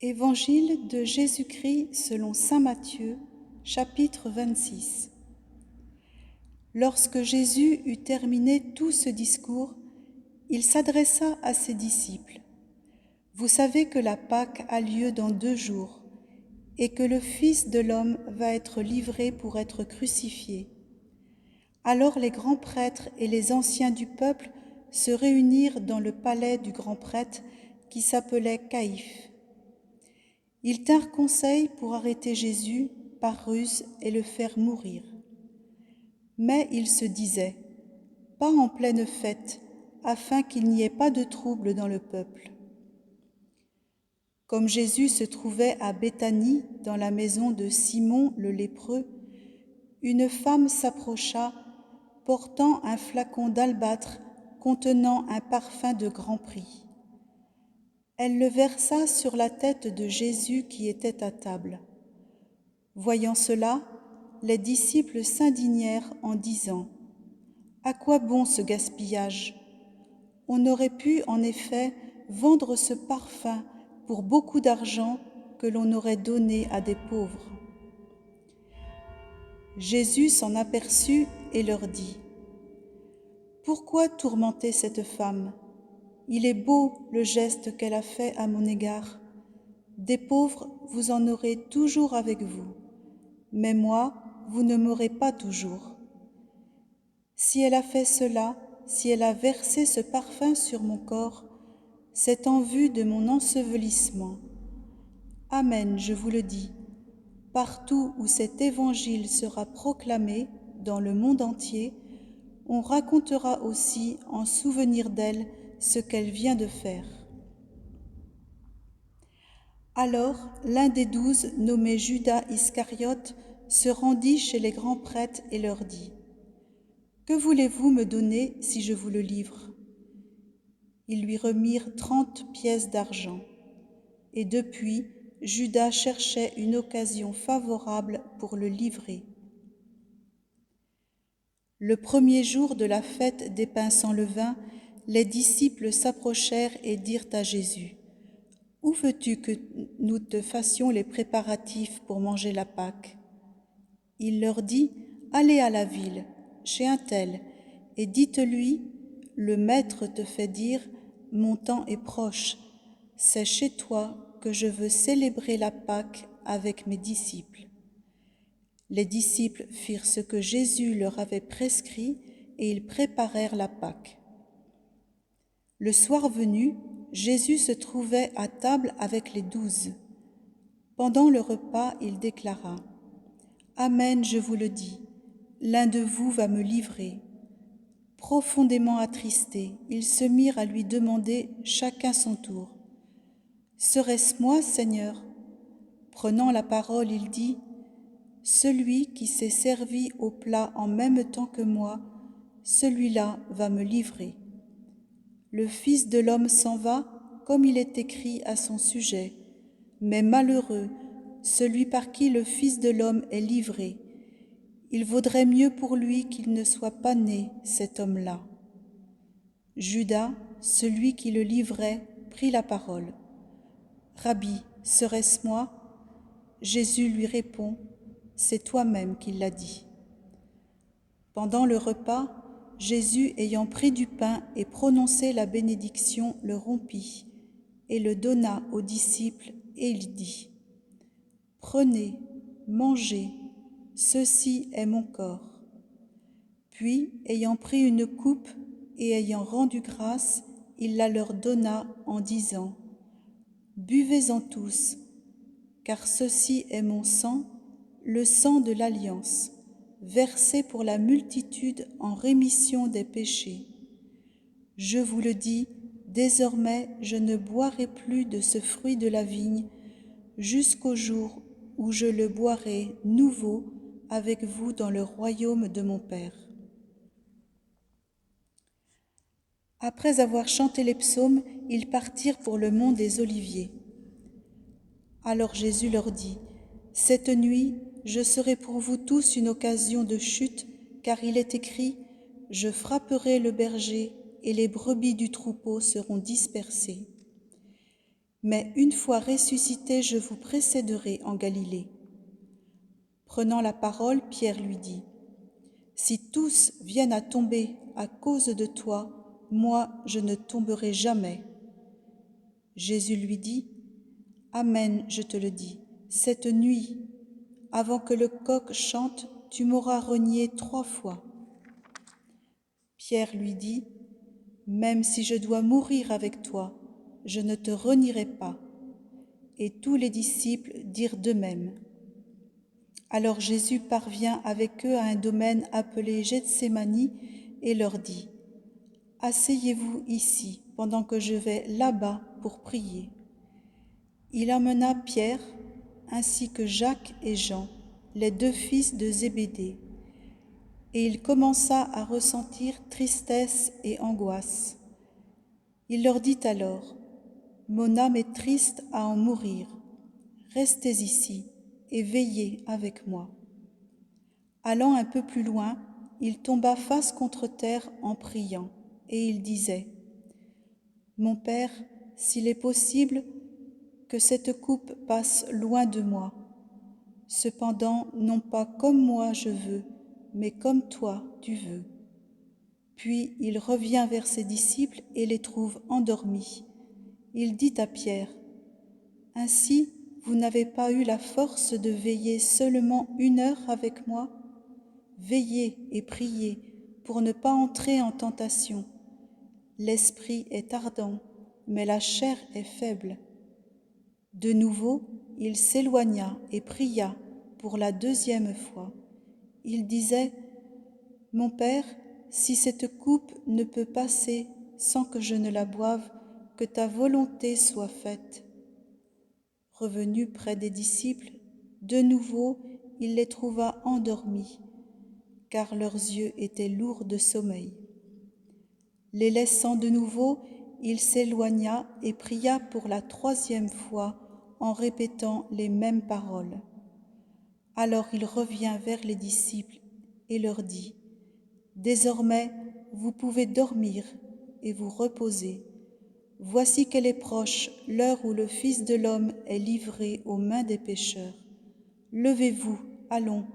Évangile de Jésus-Christ selon saint Matthieu, chapitre 26. Lorsque Jésus eut terminé tout ce discours, il s'adressa à ses disciples. « Vous savez que la Pâque a lieu dans 2 jours et que le Fils de l'homme va être livré pour être crucifié. » Alors les grands prêtres et les anciens du peuple se réunirent dans le palais du grand prêtre qui s'appelait Caïphe. Ils tinrent conseil pour arrêter Jésus par ruse et le faire mourir. Mais ils se disaient, « Pas en pleine fête, afin qu'il n'y ait pas de trouble dans le peuple. » Comme Jésus se trouvait à Béthanie, dans la maison de Simon le lépreux, une femme s'approcha, portant un flacon d'albâtre contenant un parfum de grand prix. Elle le versa sur la tête de Jésus qui était à table. Voyant cela, les disciples s'indignèrent en disant « À quoi bon ce gaspillage ? On aurait pu en effet vendre ce parfum pour beaucoup d'argent que l'on aurait donné à des pauvres. » Jésus s'en aperçut et leur dit « Pourquoi tourmenter cette femme ? Il est beau le geste qu'elle a fait à mon égard. Des pauvres, vous en aurez toujours avec vous, mais moi, vous ne m'aurez pas toujours. Si elle a fait cela, si elle a versé ce parfum sur mon corps, c'est en vue de mon ensevelissement. Amen, je vous le dis, partout où cet évangile sera proclamé dans le monde entier, on racontera aussi en souvenir d'elle ce qu'elle vient de faire. » Alors l'un des 12, nommé Judas Iscariote, se rendit chez les grands prêtres et leur dit « Que voulez-vous me donner si je vous le livre ?» Ils lui remirent 30 pièces d'argent. Et depuis, Judas cherchait une occasion favorable pour le livrer. Le premier jour de la fête des pains sans levain, les disciples s'approchèrent et dirent à Jésus « Où veux-tu que nous te fassions les préparatifs pour manger la Pâque ?» Il leur dit « Allez à la ville, chez un tel, et dites-lui, le Maître te fait dire, mon temps est proche, c'est chez toi que je veux célébrer la Pâque avec mes disciples. » Les disciples firent ce que Jésus leur avait prescrit et ils préparèrent la Pâque. Le soir venu, Jésus se trouvait à table avec les 12. Pendant le repas, il déclara « Amen, je vous le dis, l'un de vous va me livrer. » Profondément attristés, ils se mirent à lui demander chacun son tour « Serait-ce moi, Seigneur ?» Prenant la parole, il dit « Celui qui s'est servi au plat en même temps que moi, celui-là va me livrer. Le Fils de l'homme s'en va, comme il est écrit à son sujet, mais malheureux celui par qui le Fils de l'homme est livré. Il vaudrait mieux pour lui qu'il ne soit pas né, cet homme-là. » Judas, celui qui le livrait, prit la parole. « Rabbi, serait-ce moi ?» Jésus lui répond, « C'est toi-même qui l'as dit. » Pendant le repas, Jésus, ayant pris du pain et prononcé la bénédiction, le rompit et le donna aux disciples, et il dit « Prenez, mangez, ceci est mon corps. » Puis, ayant pris une coupe et ayant rendu grâce, il la leur donna en disant « Buvez-en tous, car ceci est mon sang, le sang de l'Alliance, versé pour la multitude en rémission des péchés. Je vous le dis, désormais je ne boirai plus de ce fruit de la vigne, jusqu'au jour où je le boirai nouveau avec vous dans le royaume de mon Père. » Après avoir chanté les psaumes, ils partirent pour le mont des Oliviers. Alors Jésus leur dit, « Cette nuit, je serai pour vous tous une occasion de chute, car il est écrit, « Je frapperai le berger et les brebis du troupeau seront dispersées. » Mais une fois ressuscité, je vous précéderai en Galilée. » Prenant la parole, Pierre lui dit, « Si tous viennent à tomber à cause de toi, moi je ne tomberai jamais. » Jésus lui dit, « Amen, je te le dis, cette nuit, avant que le coq chante, tu m'auras renié 3 fois. » Pierre lui dit, « Même si je dois mourir avec toi, je ne te renierai pas. » Et tous les disciples dirent de même. Alors Jésus parvient avec eux à un domaine appelé Gethsémani et leur dit, « Asseyez-vous ici pendant que je vais là-bas pour prier. » Il emmena Pierre, ainsi que Jacques et Jean, les 2 fils de Zébédée, et il commença à ressentir tristesse et angoisse. Il leur dit alors, « Mon âme est triste à en mourir. Restez ici et veillez avec moi. » Allant un peu plus loin, il tomba face contre terre en priant, et il disait, « Mon Père, s'il est possible, que cette coupe passe loin de moi. Cependant, non pas comme moi je veux, mais comme toi tu veux. » Puis il revient vers ses disciples et les trouve endormis. Il dit à Pierre, « Ainsi, vous n'avez pas eu la force de veiller seulement 1 heure avec moi ? Veillez et priez pour ne pas entrer en tentation. L'esprit est ardent, mais la chair est faible. » De nouveau, il s'éloigna et pria pour la 2e fois. Il disait, « Mon Père, si cette coupe ne peut passer sans que je ne la boive, que ta volonté soit faite. » Revenu près des disciples, de nouveau, il les trouva endormis, car leurs yeux étaient lourds de sommeil. Les laissant de nouveau, il s'éloigna et pria pour la 3e fois en répétant les mêmes paroles. Alors il revient vers les disciples et leur dit, « Désormais, vous pouvez dormir et vous reposer. Voici qu'elle est proche l'heure où le Fils de l'homme est livré aux mains des pécheurs. Levez-vous, allons.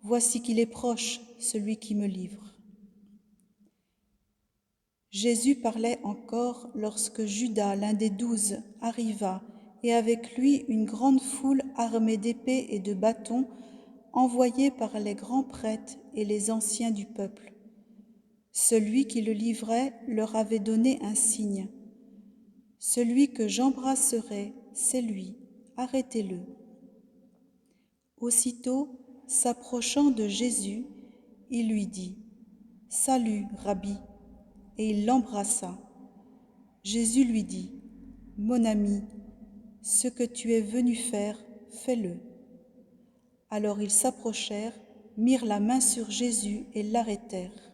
Voici qu'il est proche, celui qui me livre. » Jésus parlait encore lorsque Judas, l'un des 12, arriva, et avec lui une grande foule armée d'épées et de bâtons, envoyée par les grands prêtres et les anciens du peuple. Celui qui le livrait leur avait donné un signe. « Celui que j'embrasserai, c'est lui, arrêtez-le. » Aussitôt, s'approchant de Jésus, il lui dit, « Salut, Rabbi !» et il l'embrassa. Jésus lui dit, « Mon ami, ce que tu es venu faire, fais-le. » Alors ils s'approchèrent, mirent la main sur Jésus et l'arrêtèrent.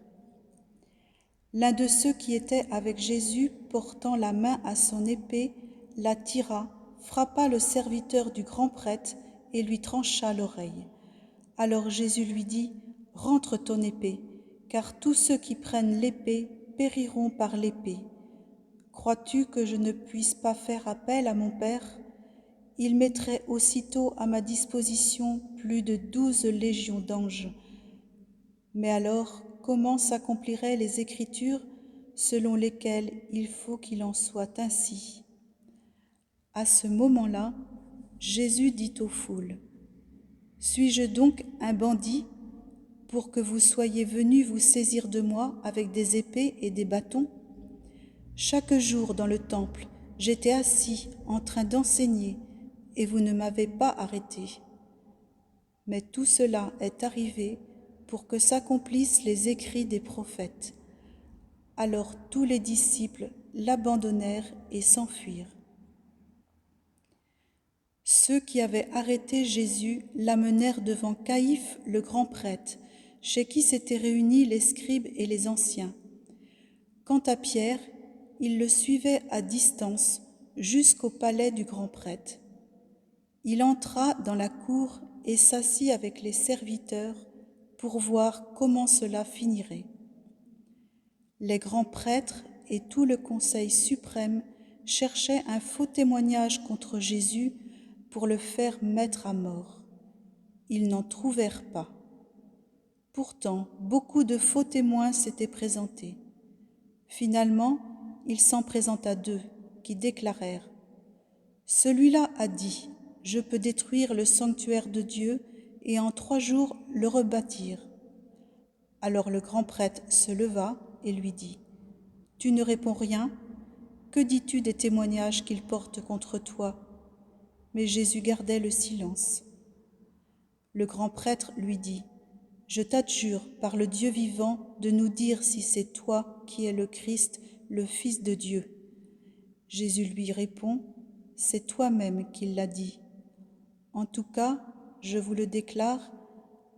L'un de ceux qui étaient avec Jésus, portant la main à son épée, la tira, frappa le serviteur du grand prêtre et lui trancha l'oreille. Alors Jésus lui dit, « Rentre ton épée, car tous ceux qui prennent l'épée périront par l'épée. Crois-tu que je ne puisse pas faire appel à mon Père ? Il mettrait aussitôt à ma disposition plus de 12 légions d'anges. Mais alors, comment s'accompliraient les Écritures selon lesquelles il faut qu'il en soit ainsi ? » À ce moment-là, Jésus dit aux foules, « Suis-je donc un bandit pour que vous soyez venus vous saisir de moi avec des épées et des bâtons ? Chaque jour dans le temple, j'étais assis en train d'enseigner et vous ne m'avez pas arrêté. Mais tout cela est arrivé pour que s'accomplissent les écrits des prophètes. » Alors tous les disciples l'abandonnèrent et s'enfuirent. Ceux qui avaient arrêté Jésus l'amenèrent devant Caïphe, le grand prêtre, chez qui s'étaient réunis les scribes et les anciens. Quant à Pierre, il le suivait à distance jusqu'au palais du grand prêtre. Il entra dans la cour et s'assit avec les serviteurs pour voir comment cela finirait. Les grands prêtres et tout le conseil suprême cherchaient un faux témoignage contre Jésus pour le faire mettre à mort. Ils n'en trouvèrent pas. Pourtant, beaucoup de faux témoins s'étaient présentés. Finalement, il s'en présenta 2 qui déclarèrent : « Celui-là a dit : je peux détruire le sanctuaire de Dieu et en 3 jours le rebâtir. » Alors le grand prêtre se leva et lui dit : « Tu ne réponds rien ? Que dis-tu des témoignages qu'il porte contre toi ?» Mais Jésus gardait le silence. Le grand prêtre lui dit : « Je t'adjure par le Dieu vivant de nous dire si c'est toi qui es le Christ, le Fils de Dieu. » Jésus lui répond : « C'est toi-même qui l'as dit. En tout cas, je vous le déclare,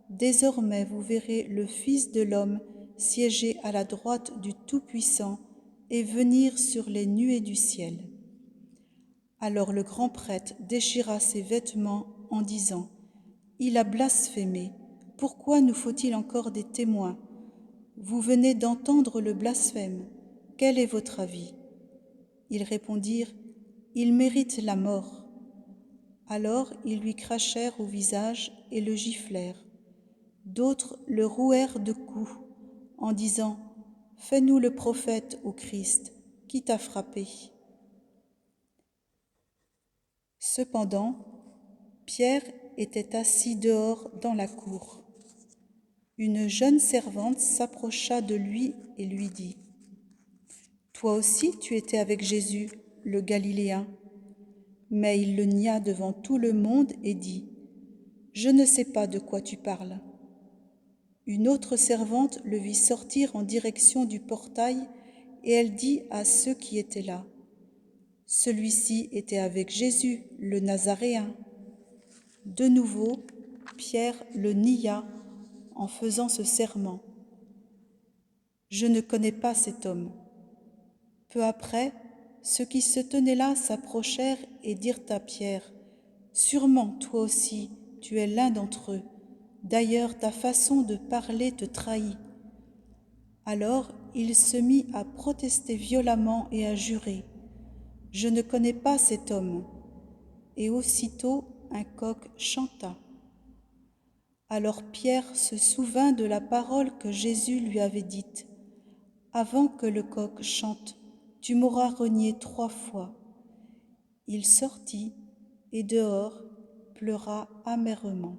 désormais vous verrez le Fils de l'homme siéger à la droite du Tout-Puissant et venir sur les nuées du ciel. » Alors le grand prêtre déchira ses vêtements en disant : « Il a blasphémé. Pourquoi nous faut-il encore des témoins ? Vous venez d'entendre le blasphème. Quel est votre avis ? » Ils répondirent : « Il mérite la mort. » Alors ils lui crachèrent au visage et le giflèrent. D'autres le rouèrent de coups, en disant : « Fais-nous le prophète, ô Christ, qui t'a frappé ? » Cependant, Pierre était assis dehors dans la cour. Une jeune servante s'approcha de lui et lui dit : « Toi aussi tu étais avec Jésus, le Galiléen. » Mais il le nia devant tout le monde et dit : « Je ne sais pas de quoi tu parles. » Une autre servante le vit sortir en direction du portail et elle dit à ceux qui étaient là : « Celui-ci était avec Jésus, le Nazaréen. » De nouveau, Pierre le nia en faisant ce serment : « Je ne connais pas cet homme. » Peu après, ceux qui se tenaient là s'approchèrent et dirent à Pierre : « Sûrement, toi aussi, tu es l'un d'entre eux. D'ailleurs, ta façon de parler te trahit. » Alors il se mit à protester violemment et à jurer : « Je ne connais pas cet homme. » Et aussitôt un coq chanta. Alors Pierre se souvint de la parole que Jésus lui avait dite : « Avant que le coq chante, tu m'auras renié 3 fois. » Il sortit et dehors pleura amèrement.